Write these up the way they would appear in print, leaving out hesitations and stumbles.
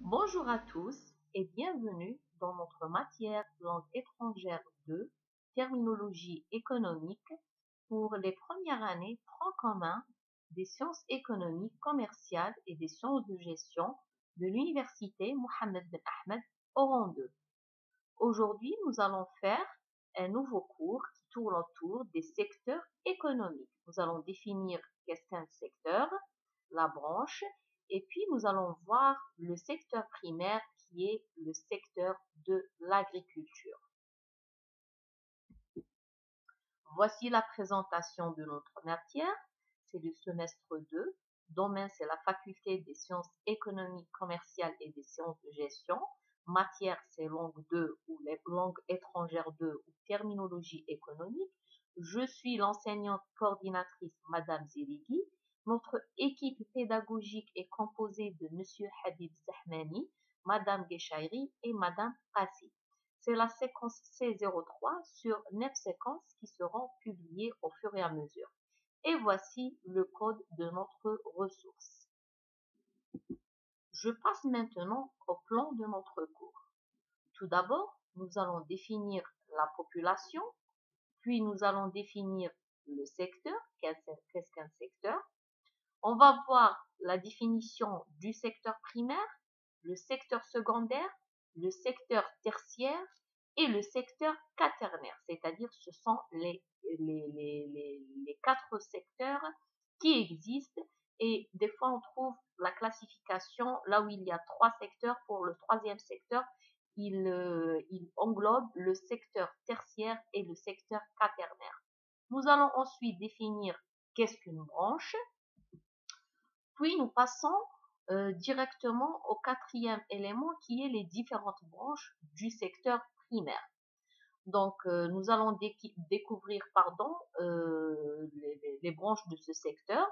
Bonjour à tous et bienvenue dans notre matière langue étrangère 2, terminologie économique pour les premières années tronc commun des sciences économiques, commerciales et des sciences de gestion de l'université Mohammed Ben Ahmed Oran 2. Aujourd'hui, nous allons faire un nouveau cours qui tourne autour des secteurs économiques. Nous allons définir qu'est-ce qu'un secteur, la branche, et puis nous allons voir le secteur primaire qui est le secteur de l'agriculture. Voici la présentation de notre matière. C'est le semestre 2. Domaine, c'est la faculté des sciences économiques, commerciales et des sciences de gestion. Matière, c'est langue 2 ou les langues étrangères 2 ou terminologie économique. Je suis l'enseignante coordinatrice Madame Zeligui. Notre équipe pédagogique est composée de Monsieur Habib Zahmani, Madame Guéchaïri et Madame Qassi. C'est la séquence C03 sur 9 séquences qui seront publiées au fur et à mesure. Et voici le code de notre ressource. Je passe maintenant au plan de notre cours. Tout d'abord, nous allons définir la population, puis nous allons définir le secteur, qu'est-ce qu'un secteur. On va voir la définition du secteur primaire, le secteur secondaire, le secteur tertiaire et le secteur quaternaire, c'est-à-dire ce sont les 4 secteurs qui existent et des fois on trouve la classification là où il y a 3 secteurs. Pour le troisième secteur, il englobe le secteur tertiaire et le secteur quaternaire. Nous allons ensuite définir qu'est-ce qu'une branche. Puis nous passons directement au quatrième élément qui est les différentes branches du secteur primaire. Donc nous allons découvrir les branches de ce secteur.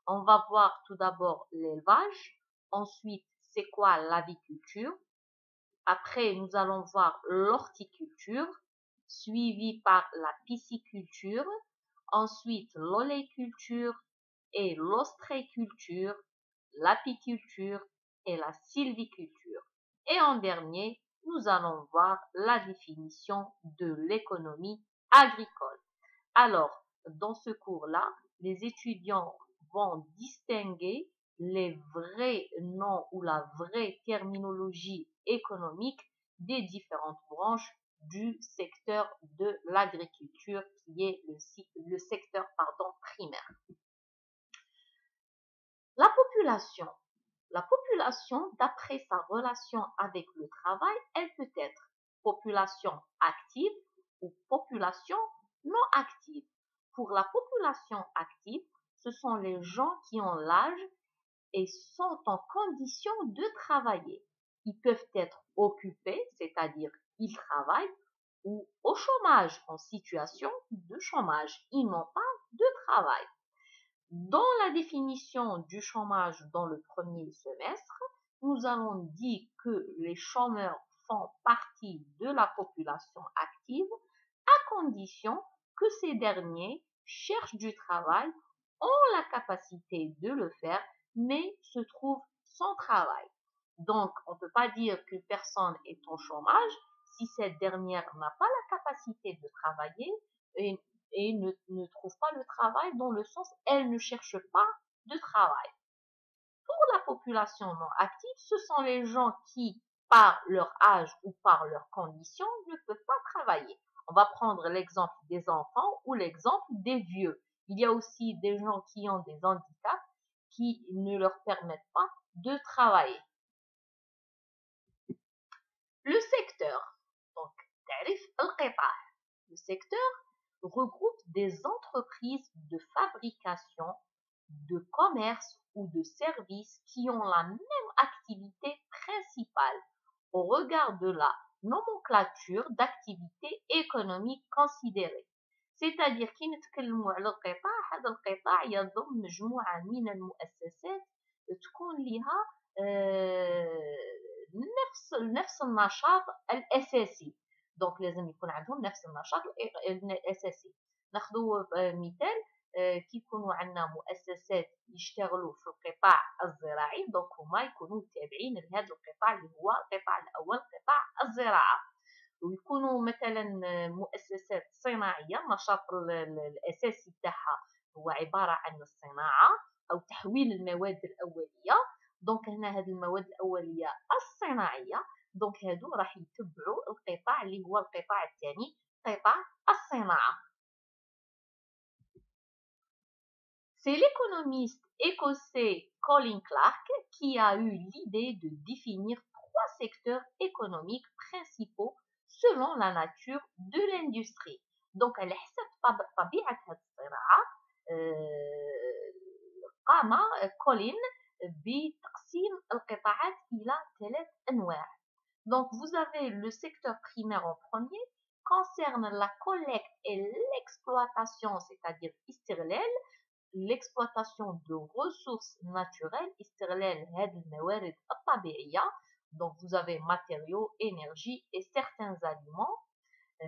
On va voir tout d'abord l'élevage, ensuite c'est quoi l'aviculture, après nous allons voir l'horticulture, suivi par la pisciculture, ensuite l'oléiculture et l'ostréiculture, l'apiculture et la sylviculture. Et en dernier, nous allons voir la définition de l'économie agricole. Alors, dans ce cours-là, les étudiants vont distinguer les vrais noms ou la vraie terminologie économique des différentes branches du secteur de l'agriculture qui est le secteur primaire. La population, d'après sa relation avec le travail, elle peut être population active ou population non active. Pour la population active, ce sont les gens qui ont l'âge et sont en condition de travailler. Ils peuvent être occupés, c'est-à-dire ils travaillent, ou au chômage, en situation de chômage. Ils n'ont pas de travail. Dans la définition du chômage dans le premier semestre, nous avons dit que les chômeurs font partie de la population active à condition que ces derniers cherchent du travail, ont la capacité de le faire, mais se trouvent sans travail. Donc, on ne peut pas dire qu'une personne est en chômage si cette dernière n'a pas la capacité de travailler et ne trouve pas le travail dans le sens elle ne cherche pas de travail. Pour la population non active, ce sont les gens qui, par leur âge ou par leurs conditions, ne peuvent pas travailler. On va prendre l'exemple des enfants ou l'exemple des vieux. Il y a aussi des gens qui ont des handicaps qui ne leur permettent pas de travailler. Le secteur, donc, le secteur regroupe des entreprises de fabrication, de commerce ou de services qui ont la même activité principale au regard de la nomenclature d'activité économique considérée. C'est-à-dire كي نتكلموا على القطاع هذا القطاع يضم مجموعة من المؤسسات تكون لها نفس النشاط الأساسي. دونك لازم يكون عندهم نفس النشاط الأساسي. ناخذ مثال كيكونوا عندنا مؤسسات يشتغلوا في القطاع الزراعي، دونك هما يكونوا تابعين لهذا القطاع اللي هو القطاع الاول قطاع الزراعه. ويكونوا مثلا مؤسسات صناعيه النشاط الاساسي تاعها هو عباره عن الصناعه او تحويل المواد الاوليه. دونك هنا هذه المواد الاوليه الصناعيه دونك هادو راح يتبعوا القطاع اللي هو القطاع الثاني قطاع الصناعه. C'est l'économiste écossais Colin Clark qui a eu l'idée de définir 3 secteurs économiques principaux selon la nature de l'industrie. Donc, على حسب طبيعة هذه الصناعة قام كولين بتقسيم القطاعات إلى 3 أنواع. Donc, vous avez le secteur primaire en premier, concerne la collecte et l'exploitation, c'est-à-dire استغلال l'exploitation de ressources naturelles استغلال هذه الموارد الطبيعية. donc vous avez matériaux, énergie et certains aliments.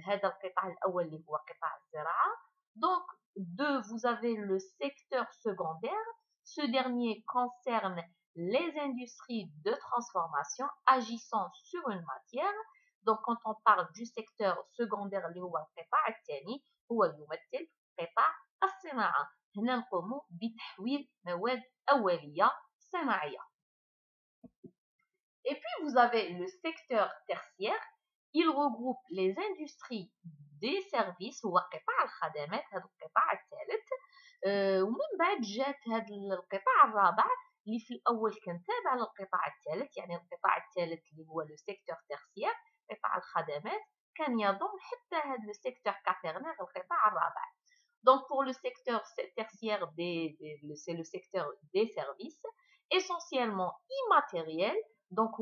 هذا القطاع الأول اللي هو قطاع الزراعة. donc deux, vous avez le secteur secondaire. Ce dernier concerne les industries de transformation agissant sur une matière. donc quand on parle du secteur secondaire اللي هو القطاع الثاني هو يمثل قطاع الصناعة. هنا نقوموا بتحويل مواد أولية صناعية. Et puis vous avez le secteur tertiaire. Il regroupe les industries des services هو قطاع الخدمات هذا القطاع الثالث. ومن بعد جات هذا القطاع الرابع اللي في الأول كان تابع للقطاع الثالث. يعني القطاع الثالث اللي هو le secteur tertiaire قطاع الخدمات كان يضم حتى هذا le secteur quaternaire القطاع الرابع. Donc, pour le secteur tertiaire, c'est le secteur des services, essentiellement immatériel. Donc,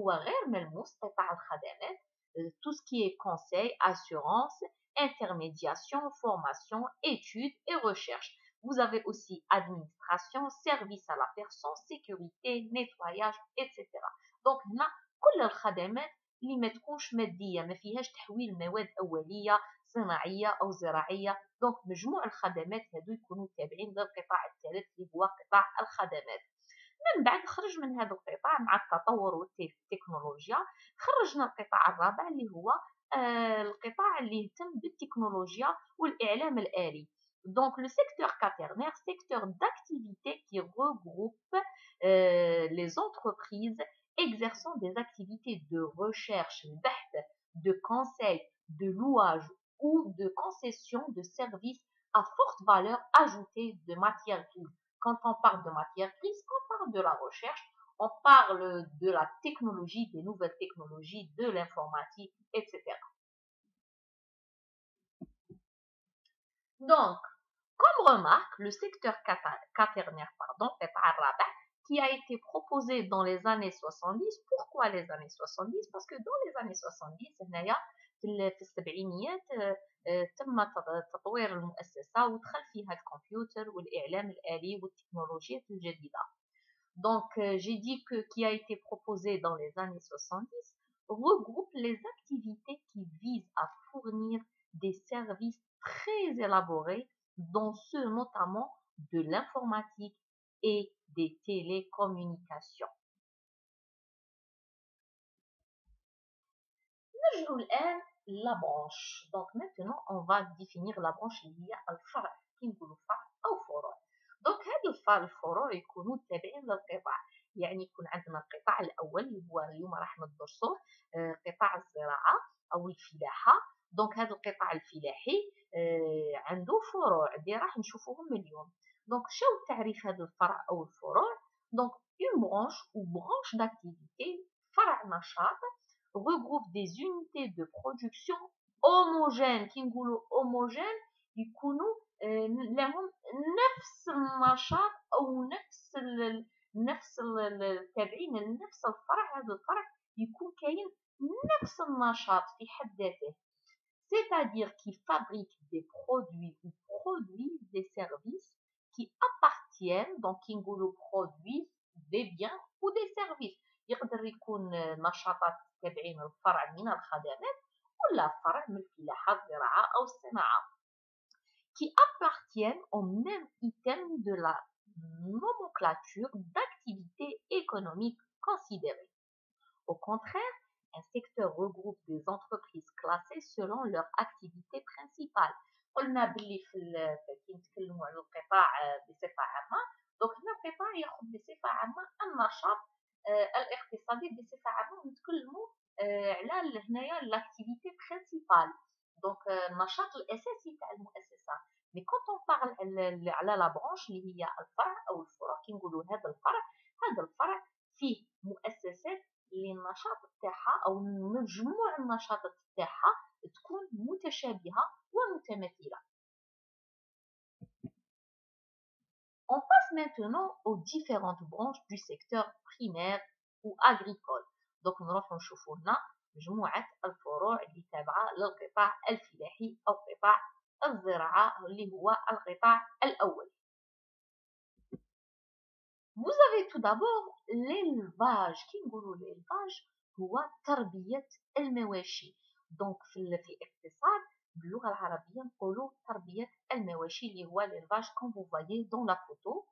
tout ce qui est conseil, assurance, intermédiation, formation, études et recherche. Vous avez aussi administration, service à la personne, sécurité, nettoyage, etc. Donc, هنا كل الخدمات اللي ما تكونش مادية ما فيهاش تحويل مواد أولية صناعية أو زراعية. دونك مجموع الخدمات هادو يكونوا تابعين للقطاع الثالث اللي هو قطاع الخدمات. من بعد خرج من هذا القطاع مع التطور والتكنولوجيا خرجنا القطاع الرابع اللي هو القطاع اللي يهتم بالتكنولوجيا والإعلام الآلي. Donc le secteur quaternaire, secteur d'activité qui regroupe les entreprises exerçant des activités de recherche, de conseil, de louage ou de concession de services à forte valeur ajoutée de matières grises. Quand on parle de matières grises, on parle de la recherche, on parle de la technologie, des nouvelles technologies, de l'informatique, etc. Donc, comme remarque, le secteur quaternaire, qui a été proposé dans les années 70. Pourquoi les années 70? Parce que dans les années 70 هنايا في السبعينيات تم تطوير المؤسسة ودخل فيها الكمبيوتر والإعلام الآلي والتكنولوجيات الجديدة. Donc, j'ai dit que qui a été proposé dans les années 70 regroupe les activités qui visent à fournir des services très élaborés, dont ceux notamment de l'informatique et des télécommunications. نجرو الآن la branche. Donc maintenant on va définir la branche اللي هي الفرع كي نقولوا فرع أو فروع. donc هاد الفروع يكونوا تابعين للقطاع. يعني يكون عندنا القطاع الأول اللي هو اليوم راح ندرسوه قطاع الزراعة أو الفلاحة. donc هذا القطاع الفلاحي عنده فروع اللي راح نشوفوهم اليوم. donc شو تعريف هذا الفرع أو الفروع؟ donc une branche ou branche d'activité فرع نشاط regroupe des unités de production homogènes. كي نقولوا homogènes يكونوا لهم نفس النشاط أو نفس التابعين لنفس الفرع. هذا الفرع يكون كاين نفس النشاط في حد ذاته. c'est-à-dire qui fabrique des produits ou produisent des services qui appartiennent. donc كي نقولوا produisent des biens ou des services. يقدر يكون نشاطات تابعين الفرع من الخدمات ولا فرع من الفلاحة الزراعة أو الصناعة. qui appartiennent au même item de la nomenclature d'activité économique considérée. Au contraire, un secteur regroupe des entreprises classées selon leur activité principale. قلنا باللي كي نتكلموا على القطاع بصفة عامة، دونك هنا القطاع ياخذ بصفة عامة النشاط الاقتصادي بصفة عامة، ونتكلموا على هنايا لاكتيفيتي برينسيبال، دونك النشاط الأساسي تاع المؤسسة. مي كونت اون بارل على لا برونش اللي هي الفرع أو الفروع، كي نقولوا هذا الفرع فيه مؤسسات اللي النشاط تاعها أو مجموع النشاطات تاعها تكون متشابهة ومتماثلة. On passe maintenant aux différentes branches du secteur primaire ou agricole. Donc نروح نشوفوا هنا مجموعة الفروع اللي تابعة للقطاع الفلاحي أو قطاع الزراعة اللي هو القطاع الأول. Vous avez tout d'abord l'élevage. كي نقولوا l'élevage هو تربية المواشي. دونك في الاقتصاد باللغة العربية نقولوا تربية المواشي اللي هو l'élevage comme vous voyez dans la photo.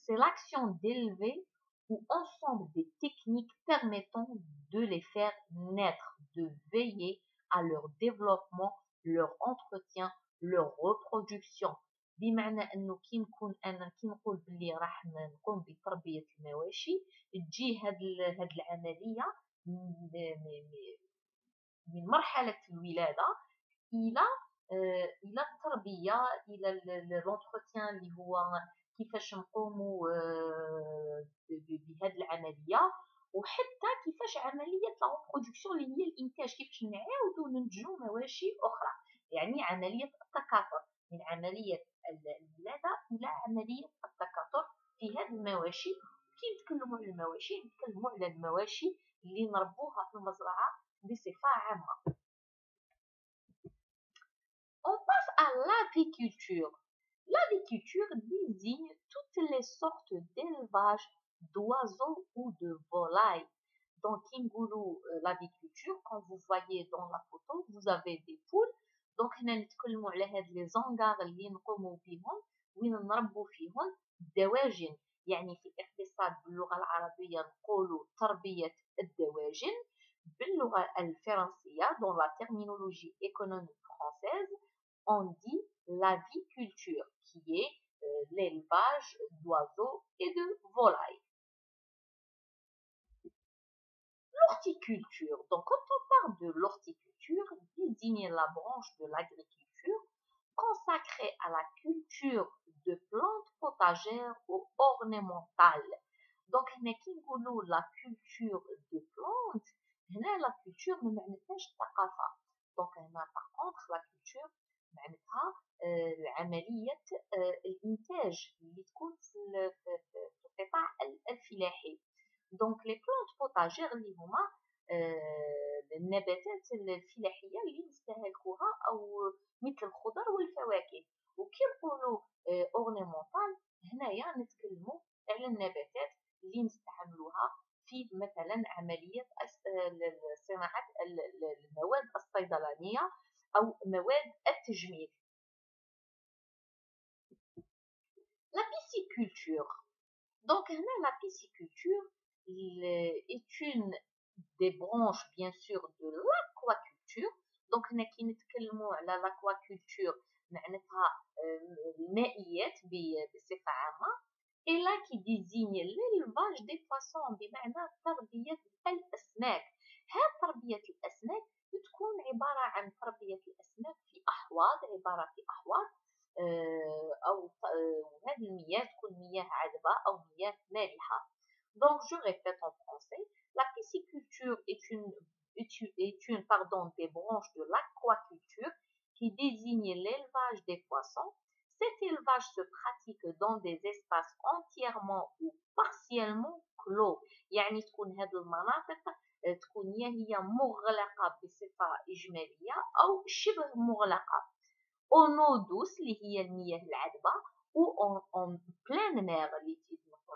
C'est l'action d'élever ou ensemble des techniques permettant de les faire naître, de veiller à leur développement, leur entretien, leur reproduction. بمعنى انه كي نقول باللي راح نقوم بتربيه المواشي، تجي هاد العمليه من مرحله الولاده الى التربيه، الى لونتروتيان اللي هو كيفاش نقوموا بهذه العمليه، وحتى كيفاش عمليه لا برودكسيون اللي هي الانتاج، كيفاش نعاودوا ننتجوا مواشي اخرى، يعني عمليه التكاثر من عمليه الولاده الى عمليه التكاثر في هذه المواشي. كي نتكلموا على المواشي نتكلموا على المواشي اللي نربوها في المزرعه بصفه عامه. On passe à l'aviculture. L'aviculture désigne toutes les sortes d'élevage d'oiseaux ou de volailles. Donc, l'aviculture, quand vous voyez dans la photo, vous avez des poules. Donc, هنا نتكلموا على هاد لي زونغار اللي نقوموا بهم وين نربوا فيهم الدواجن. يعني في الاقتصاد باللغة العربية نقولوا تربية الدواجن، باللغة الفرنسية dans la terminologie économique française on dit l'aviculture, qui est l'élevage d'oiseaux et de volailles. L'horticulture. Donc, quand on parle de l'horticulture, désigne la branche de l'agriculture consacrée à la culture de plantes potagères ou ornementales. Donc, la culture de plantes, la culture ne معناتهاش الثقافة. Donc, par contre, la culture معناتها عملية الإنتاج اللي تكون في القطاع الفلاحي. دونك لي بلانت بوتاجير اللي هما النباتات الفلاحية اللي نستهلكوها أو مثل الخضر والفواكه. وكي نقولوا أورنيمونتال هنايا نتكلموا على النباتات اللي نستعملوها في مثلا عملية صناعة المواد الصيدلانية أو مواد التجميل. La pisciculture. Donc, la pisciculture est une des branches, bien sûr, de l'aquaculture. Donc, كي نتكلموا على l'aquaculture معناتها المائيات بصفة عامة. Et là, qui désigne l'élevage des poissons بمعنى تربية الأسماك. هذه تربية الأسماك تكون عبارة عن تربية الأسماك في أحواض، عبارة في أحواض أو هذه المياه تكون مياه عذبة أو مياه مالحة. Donc, je répète en français, la pisciculture est une des branches de l'aquaculture qui désigne l'élevage des poissons. Cet élevage se pratique dans des espaces entièrement ou partiellement clos. يعني تكون هذه المناطق تكون هي مغلقة بصفة إجمالية أو شبه مغلقة. En eau douce اللي هي المياه العذبة و en pleine mer اللي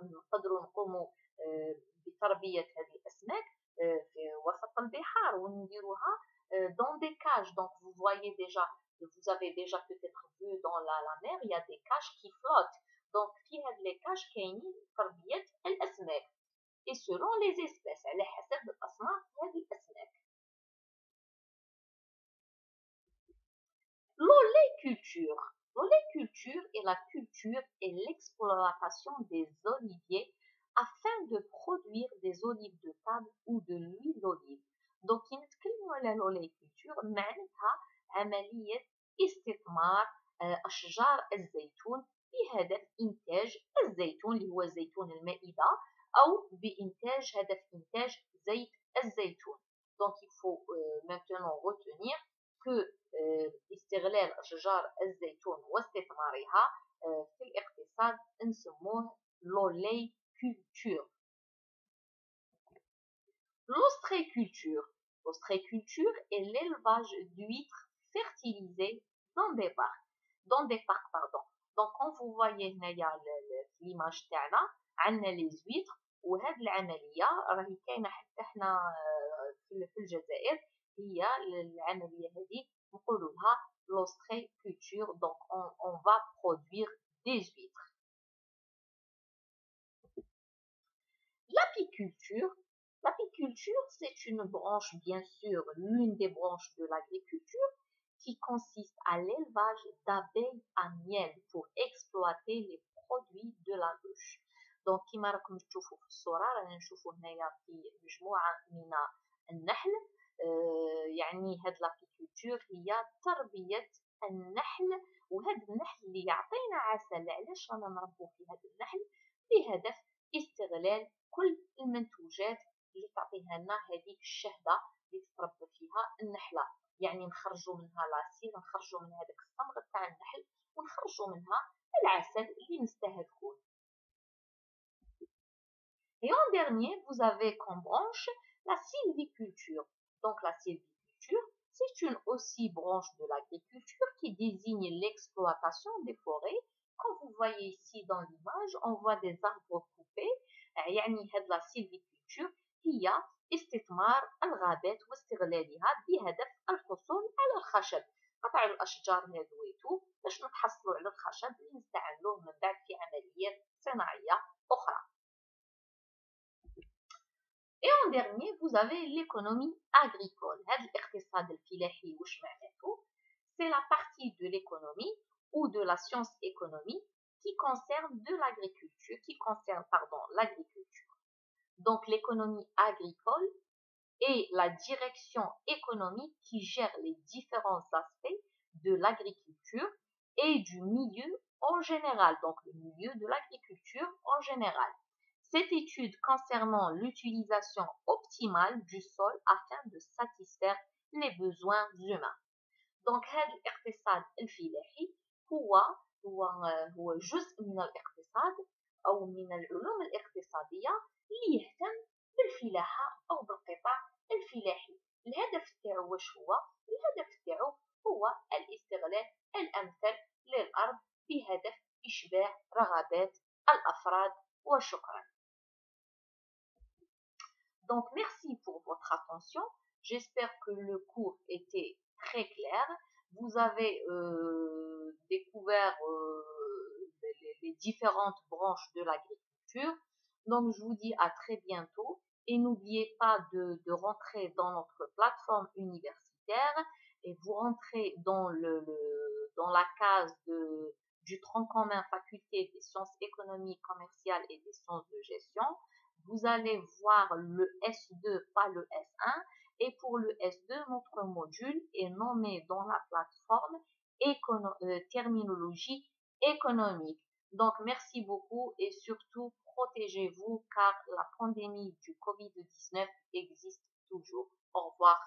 نقدروا نقوموا بتربية هذه الأسماك في وسط البحار ونديروها dans des cages. Donc vous voyez déjà, vous avez déjà peut-être vu vu dans la mer, il y a des caches qui flottent. Donc, في هاد les caches كاينين تربية الأسماك. Et selon les espèces, على حسب الأصناف هذه الأسماك. L'oléiculture. L'oléiculture est la culture et l'exploitation des oliviers afin de produire des olives de table ou de l'huile d'olive. Donc, كي نتكلموا على l'oléiculture معناتها عملية استثمار أشجار الزيتون بهدف إنتاج الزيتون اللي هو زيتون المائدة أو بإنتاج هدف إنتاج زيت الزيتون. Donc, il faut maintenant retenir que استغلال أشجار الزيتون واستثمارها في الاقتصاد نسموه l'oléiculture. L'ostréiculture. L'ostréiculture est l'élevage d'huîtres fertilisées dans des parcs. Pardon. Donc, quand vous voyez هنايا في l'image تاعنا عندنا les huîtres وهاد العملية راهي كاينة حتى حنا في الجزائر هي العملية هذه نقولوا لها l'ostréiculture. Donc, on va produire des huîtres. L'apiculture. L'apiculture, c'est une branche, bien sûr, l'une des branches de l'agriculture qui consiste à l'élevage d'abeilles à miel pour exploiter les produits de la ruche. Donc, كما راكم تشوفوا في الصورة رانا نشوفوا هنايا في مجموعة من النحل. يعني هاد لابيكولتور هي تربية النحل وهاد النحل اللي يعطينا عسل. علاش رانا نربو في هاد النحل؟ بهدف استغلال كل المنتوجات اللي تعطيها لنا هذيك الشهدة اللي تتربى فيها النحلة. يعني نخرجوا منها لاسير، نخرجوا من هذاك الصمغ تاع النحل ونخرجوا منها العسل اللي نستهلكوه. Et en dernier, vous avez comme branche la sylviculture. Donc la sylviculture, c'est une aussi branche de l'agriculture qui désigne l'exploitation des forêts. Comme vous voyez ici dans l'image, on voit des arbres coupés. يعني هاد la sylviculture هي استثمار الغابات واستغلالها بهدف الحصول على الخشب. قطع الأشجار هذويتو باش نتحصلوا على الخشب اللي نستعملوه من بعد في عمليات صناعية أخرى. Et en dernier, vous avez l'économie agricole. هذا الاقتصاد الفلاحي واش معناته؟ C'est la partie de l'économie ou de la science économique qui concerne l'agriculture. Donc l'économie agricole est la direction économique qui gère les différents aspects de l'agriculture et du milieu en général. Donc le milieu de l'agriculture en général. Cette étude concernant l'utilisation optimale du sol afin de satisfaire les besoins humains. Donc هذا الاقتصاد الفلاحي هو جزء من الاقتصاد أو من العلوم الاقتصادية اللي يهتم بالفلاحة أو بالقطاع الفلاحي. الهدف تاعو واش هو؟ الهدف تاعو هو الاستغلال الأمثل للأرض بهدف إشباع رغبات الأفراد وشكرا. Donc merci pour votre attention. J'espère que le cours était très clair. Vous avez découvert les différentes branches de l'agriculture. Donc je vous dis à très bientôt et n'oubliez pas de rentrer dans notre plateforme universitaire et vous rentrez dans la case du tronc commun faculté des sciences économiques, commerciales et des sciences de gestion. Vous allez voir le S2, pas le S1. Et pour le S2, notre module est nommé dans la plateforme terminologie économique. Donc, merci beaucoup et surtout, protégez-vous car la pandémie du Covid-19 existe toujours. Au revoir.